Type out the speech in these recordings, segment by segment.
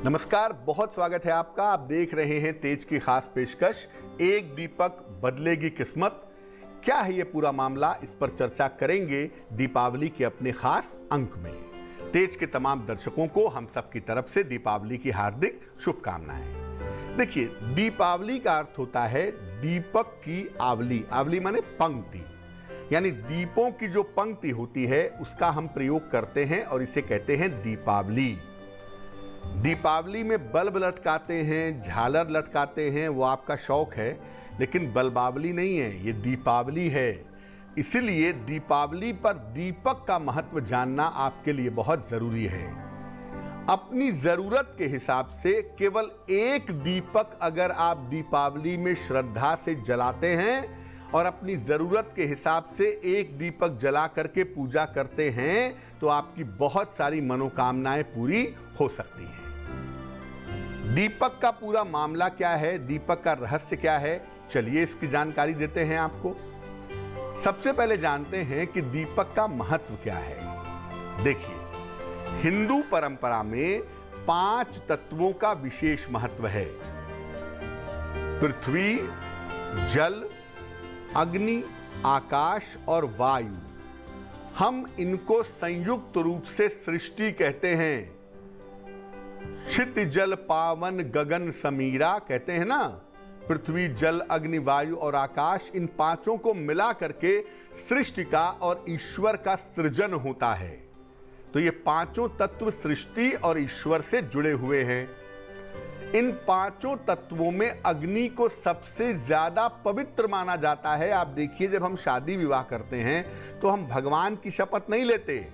नमस्कार, बहुत स्वागत है आपका। आप देख रहे हैं तेज की खास पेशकश, एक दीपक बदलेगी किस्मत। क्या है ये पूरा मामला, इस पर चर्चा करेंगे दीपावली के अपने खास अंक में। तेज के तमाम दर्शकों को हम सब की तरफ से दीपावली की हार्दिक शुभकामनाएं। देखिए, दीपावली का अर्थ होता है दीपक की आवली। आवली माने पंक्ति, यानी दीपों की जो पंक्ति होती है उसका हम प्रयोग करते हैं और इसे कहते हैं दीपावली। दीपावली में बल्ब लटकाते हैं, झालर लटकाते हैं, वो आपका शौक है, लेकिन बल्बावली नहीं है, ये दीपावली है। इसलिए दीपावली पर दीपक का महत्व जानना आपके लिए बहुत जरूरी है। अपनी जरूरत के हिसाब से केवल एक दीपक अगर आप दीपावली में श्रद्धा से जलाते हैं और अपनी जरूरत के हिसाब से एक दीपक जला करके पूजा करते हैं तो आपकी बहुत सारी मनोकामनाएं पूरी हो सकती हैं। दीपक का पूरा मामला क्या है, दीपक का रहस्य क्या है, चलिए इसकी जानकारी देते हैं आपको। सबसे पहले जानते हैं कि दीपक का महत्व क्या है। देखिए, हिंदू परंपरा में 5 तत्वों का विशेष महत्व है। पृथ्वी, जल, अग्नि, आकाश और वायु। हम इनको संयुक्त रूप से सृष्टि कहते हैं। क्षित जल पावन गगन समीरा कहते हैं ना। पृथ्वी, जल, अग्नि, वायु और आकाश, इन पांचों को मिला करके सृष्टि का और ईश्वर का सृजन होता है। तो ये पांचों तत्व सृष्टि और ईश्वर से जुड़े हुए हैं। इन पांचों तत्वों में अग्नि को सबसे ज्यादा पवित्र माना जाता है। आप देखिए, जब हम शादी विवाह करते हैं तो हम भगवान की शपथ नहीं लेते,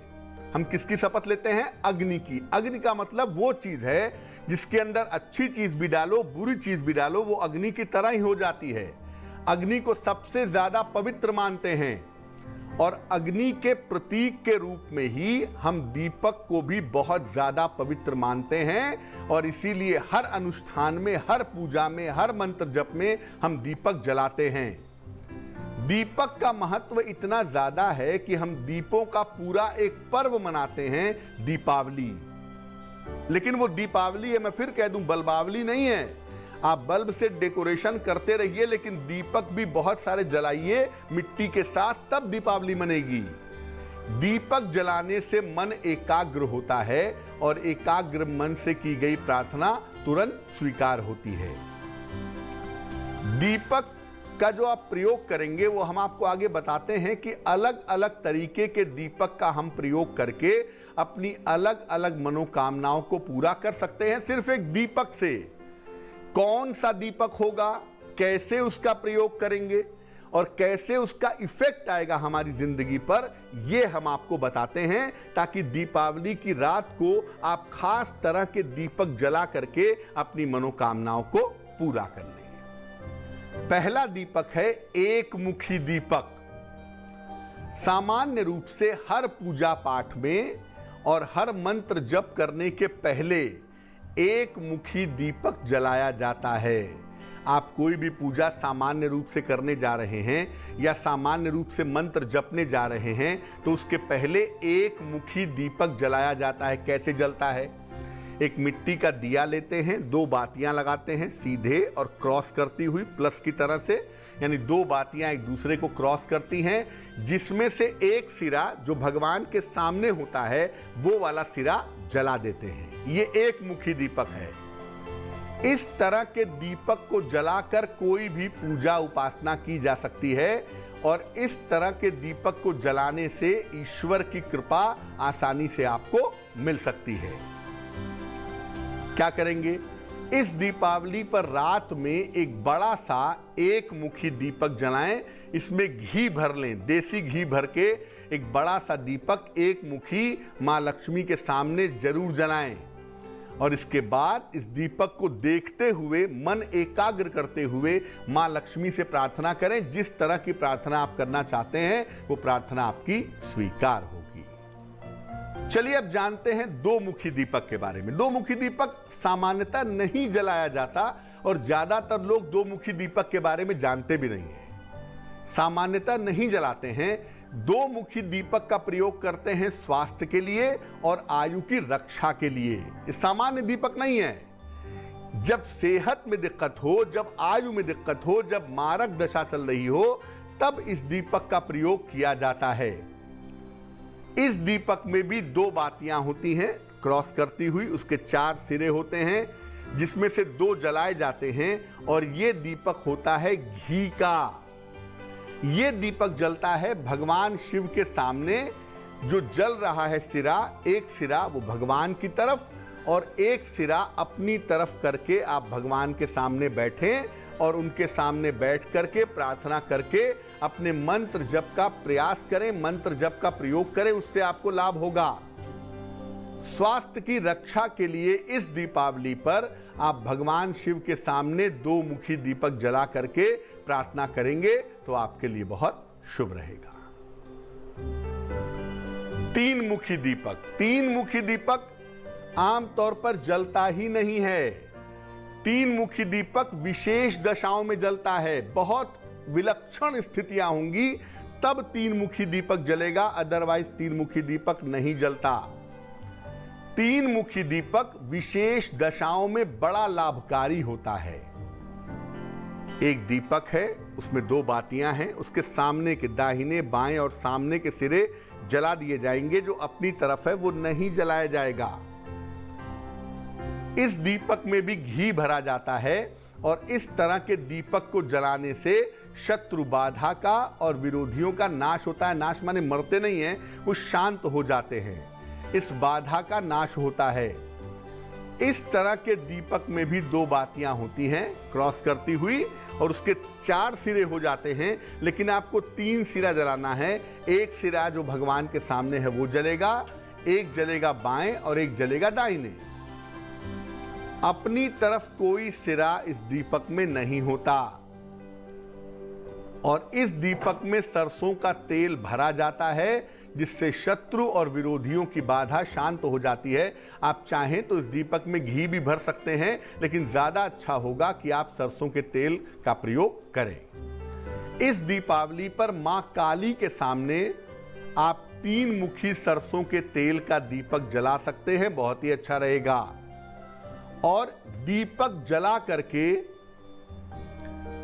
हम किसकी शपथ लेते हैं? अग्नि की। अग्नि का मतलब वो चीज है जिसके अंदर अच्छी चीज भी डालो, बुरी चीज भी डालो, वो अग्नि की तरह ही हो जाती है। अग्नि को सबसे ज्यादा पवित्र मानते हैं और अग्नि के प्रतीक के रूप में ही हम दीपक को भी बहुत ज्यादा पवित्र मानते हैं और इसीलिए हर अनुष्ठान में, हर पूजा में, हर मंत्र जप में हम दीपक जलाते हैं। दीपक का महत्व इतना ज्यादा है कि हम दीपों का पूरा एक पर्व मनाते हैं, दीपावली। लेकिन वो दीपावली है, मैं फिर कह दूं, बल्बावली नहीं है। आप बल्ब से डेकोरेशन करते रहिए, लेकिन दीपक भी बहुत सारे जलाइए मिट्टी के साथ, तब दीपावली मनेगी। दीपक जलाने से मन एकाग्र होता है और एकाग्र मन से की गई प्रार्थना तुरंत स्वीकार होती है। दीपक का जो आप प्रयोग करेंगे वो हम आपको आगे बताते हैं कि अलग अलग तरीके के दीपक का हम प्रयोग करके अपनी अलग अलग मनोकामनाओं को पूरा कर सकते हैं सिर्फ एक दीपक से। कौन सा दीपक होगा, कैसे उसका प्रयोग करेंगे और कैसे उसका इफेक्ट आएगा हमारी जिंदगी पर, यह हम आपको बताते हैं ताकि दीपावली की रात को आप खास तरह के दीपक जला करके अपनी मनोकामनाओं को पूरा कर लें। पहला दीपक है एक मुखी दीपक। सामान्य रूप से हर पूजा पाठ में और हर मंत्र जप करने के पहले एक मुखी दीपक जलाया जाता है। आप कोई भी पूजा सामान्य रूप से करने जा रहे हैं या सामान्य रूप से मंत्र जपने जा रहे हैं तो उसके पहले एक मुखी दीपक जलाया जाता है। कैसे जलता है? एक मिट्टी का दिया लेते हैं, 2 बातियां लगाते हैं सीधे और क्रॉस करती हुई प्लस की तरह से, यानी 2 बातियां एक दूसरे को क्रॉस करती हैं, जिसमें से एक सिरा जो भगवान के सामने होता है वो वाला सिरा जला देते हैं। ये एक मुखी दीपक है। इस तरह के दीपक को जलाकर कोई भी पूजा उपासना की जा सकती है और इस तरह के दीपक को जलाने से ईश्वर की कृपा आसानी से आपको मिल सकती है। क्या करेंगे? इस दीपावली पर रात में एक बड़ा सा एक मुखी दीपक जलाएं। इसमें घी भर लें, देसी घी भर के एक बड़ा सा दीपक एक मुखी मां लक्ष्मी के सामने जरूर जलाएं और इसके बाद इस दीपक को देखते हुए, मन एकाग्र करते हुए मां लक्ष्मी से प्रार्थना करें। जिस तरह की प्रार्थना आप करना चाहते हैं वो प्रार्थना आपकी स्वीकार होगी। चलिए अब जानते हैं 2 मुखी दीपक के बारे में। 2 मुखी दीपक सामान्यतः नहीं जलाया जाता और ज्यादातर लोग 2 मुखी दीपक के बारे में जानते भी नहीं हैं। सामान्यतः नहीं जलाते हैं दो मुखी दीपक का प्रयोग करते हैं स्वास्थ्य के लिए और आयु की रक्षा के लिए। ये सामान्य दीपक नहीं है। जब सेहत में दिक्कत हो, जब आयु में दिक्कत हो, जब मारक दशा चल रही हो, तब इस दीपक का प्रयोग किया जाता है। इस दीपक में भी दो बातियां होती हैं क्रॉस करती हुई, उसके 4 सिरे होते हैं जिसमें से 2 जलाए जाते हैं और ये दीपक होता है घी का। ये दीपक जलता है भगवान शिव के सामने। जो जल रहा है सिरा, एक सिरा वो भगवान की तरफ और एक सिरा अपनी तरफ करके आप भगवान के सामने बैठें और उनके सामने बैठ करके प्रार्थना करके अपने मंत्र जप का प्रयास करें, मंत्र जप का प्रयोग करें, उससे आपको लाभ होगा। स्वास्थ्य की रक्षा के लिए इस दीपावली पर आप भगवान शिव के सामने 2 मुखी दीपक जला करके प्रार्थना करेंगे तो आपके लिए बहुत शुभ रहेगा। 3 मुखी दीपक। 3 मुखी दीपक आमतौर पर जलता ही नहीं है। 3 मुखी दीपक विशेष दशाओं में जलता है। बहुत विलक्षण स्थितियां होंगी तब 3 मुखी दीपक जलेगा, अदरवाइज 3 मुखी दीपक नहीं जलता। 3 मुखी दीपक विशेष दशाओं में बड़ा लाभकारी होता है। एक दीपक है, उसमें 2 बातियां हैं, उसके सामने के दाहिने बाएं और सामने के सिरे जला दिए जाएंगे। जो अपनी तरफ है वो नहीं जलाया जाएगा। इस दीपक में भी घी भरा जाता है और इस तरह के दीपक को जलाने से शत्रु बाधा का और विरोधियों का नाश होता है। नाश माने मरते नहीं हैं, वो शांत हो जाते हैं। इस बाधा का नाश होता है। इस तरह के दीपक में भी 2 बातियां होती हैं क्रॉस करती हुई और उसके 4 सिरे हो जाते हैं, लेकिन आपको 3 सिरा जलाना है। एक सिरा जो भगवान के सामने है वो जलेगा, एक जलेगा बाएं और एक जलेगा दाहिने। अपनी तरफ कोई सिरा इस दीपक में नहीं होता और इस दीपक में सरसों का तेल भरा जाता है जिससे शत्रु और विरोधियों की बाधा शांत हो जाती है। आप चाहें तो इस दीपक में घी भी भर सकते हैं, लेकिन ज्यादा अच्छा होगा कि आप सरसों के तेल का प्रयोग करें। इस दीपावली पर मां काली के सामने आप 3 मुखी सरसों के तेल का दीपक जला सकते हैं, बहुत ही अच्छा रहेगा। और दीपक जला करके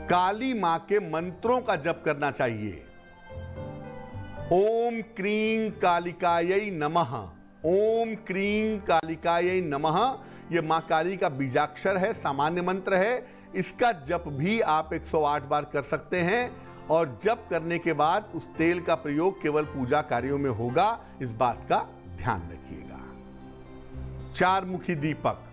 काली मां के मंत्रों का जप करना चाहिए। ओम क्रीं कालिकायै नमः, ओम क्रीं कालिकायै नमः। यह मां काली का बीजाक्षर है, सामान्य मंत्र है। इसका जप भी आप 108 बार कर सकते हैं और जप करने के बाद उस तेल का प्रयोग केवल पूजा कार्यों में होगा, इस बात का ध्यान रखिएगा। 4 मुखी दीपक।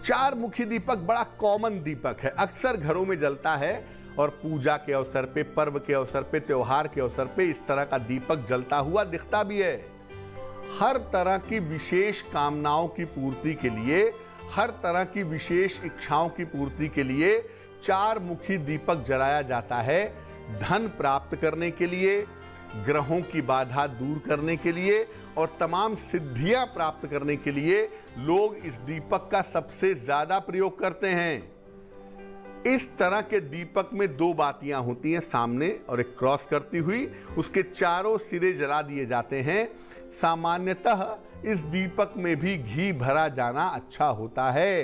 4 मुखी दीपक बड़ा कॉमन दीपक है, अक्सर घरों में जलता है और पूजा के अवसर पे, पर्व के अवसर पे, त्योहार के अवसर पे इस तरह का दीपक जलता हुआ दिखता भी है। हर तरह की विशेष कामनाओं की पूर्ति के लिए, हर तरह की विशेष इच्छाओं की पूर्ति के लिए 4 मुखी दीपक जलाया जाता है। धन प्राप्त करने के लिए, ग्रहों की बाधा दूर करने के लिए और तमाम सिद्धियां प्राप्त करने के लिए लोग इस दीपक का सबसे ज्यादा प्रयोग करते हैं। इस तरह के दीपक में 2 बातियां होती हैं सामने और एक क्रॉस करती हुई, उसके चारों सिरे जला दिए जाते हैं। सामान्यतः इस दीपक में भी घी भरा जाना अच्छा होता है।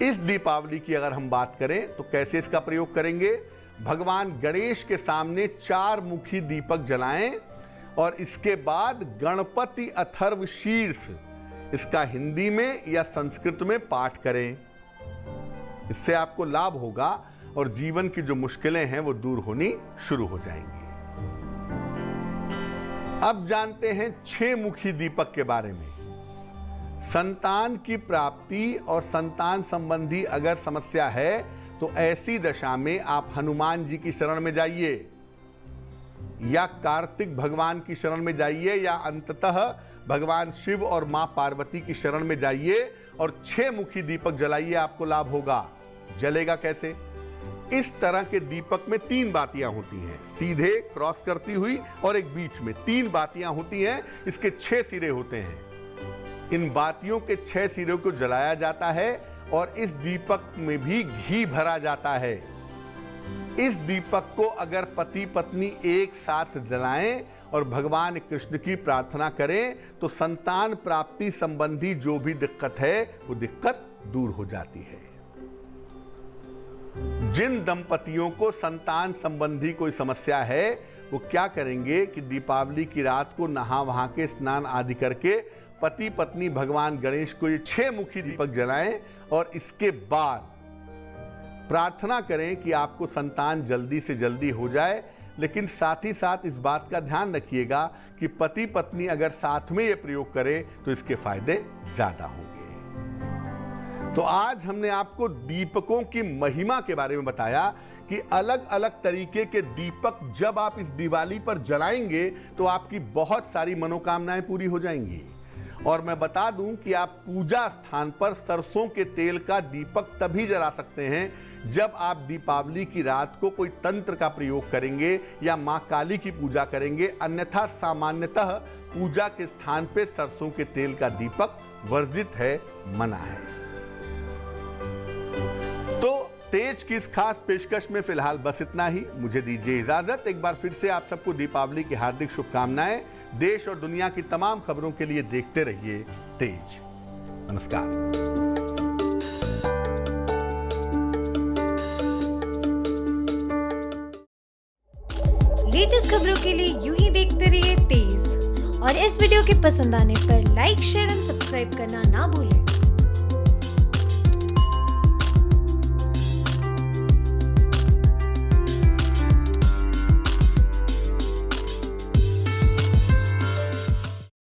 इस दीपावली की अगर हम बात करें तो कैसे इसका प्रयोग करेंगे? भगवान गणेश के सामने 4 मुखी दीपक जलाएं और इसके बाद गणपति अथर्व शीर्ष इसका हिंदी में या संस्कृत में पाठ करें। इससे आपको लाभ होगा और जीवन की जो मुश्किलें हैं वो दूर होनी शुरू हो जाएंगी। अब जानते हैं 6 मुखी दीपक के बारे में। संतान की प्राप्ति और संतान संबंधी अगर समस्या है तो ऐसी दशा में आप हनुमान जी की शरण में जाइए या कार्तिक भगवान की शरण में जाइए या अंततः भगवान शिव और मां पार्वती की शरण में जाइए और 6 मुखी दीपक जलाइए, आपको लाभ होगा। जलेगा कैसे? इस तरह के दीपक में 3 बातियां होती हैं, सीधे क्रॉस करती हुई और एक बीच में 3 बातियां होती हैं। इसके 6 सिरे होते हैं। इन बातियों के 6 सिरों को जलाया जाता है और इस दीपक में भी घी भरा जाता है। इस दीपक को अगर पति पत्नी एक साथ जलाएं और भगवान कृष्ण की प्रार्थना करें तो संतान प्राप्ति संबंधी जो भी दिक्कत है वो दिक्कत दूर हो जाती है। जिन दंपतियों को संतान संबंधी कोई समस्या है वो क्या करेंगे कि दीपावली की रात को नहा वहा के स्नान आदि करके पति पत्नी भगवान गणेश को ये 6 मुखी दीपक जलाएं और इसके बाद प्रार्थना करें कि आपको संतान जल्दी से जल्दी हो जाए। लेकिन साथ ही साथ इस बात का ध्यान रखिएगा कि पति पत्नी अगर साथ में ये प्रयोग करें तो इसके फायदे ज्यादा होंगे। तो आज हमने आपको दीपकों की महिमा के बारे में बताया कि अलग अलग तरीके के दीपक जब आप इस दिवाली पर जलाएंगे तो आपकी बहुत सारी मनोकामनाएं पूरी हो जाएंगी। और मैं बता दूं कि आप पूजा स्थान पर सरसों के तेल का दीपक तभी जला सकते हैं जब आप दीपावली की रात को कोई तंत्र का प्रयोग करेंगे या मां काली की पूजा करेंगे, अन्यथा सामान्यतः पूजा के स्थान पे सरसों के तेल का दीपक वर्जित है, मना है। तो तेज की इस खास पेशकश में फिलहाल बस इतना ही। मुझे दीजिए इजाजत। एक बार फिर से आप सबको दीपावली की हार्दिक शुभकामनाएं। देश और दुनिया की तमाम खबरों के लिए देखते रहिए तेज। नमस्कार। लेटेस्ट खबरों के लिए यूं ही देखते रहिए तेज। और इस वीडियो के पसंद आने पर लाइक, शेयर एंड सब्सक्राइब करना ना भूलें।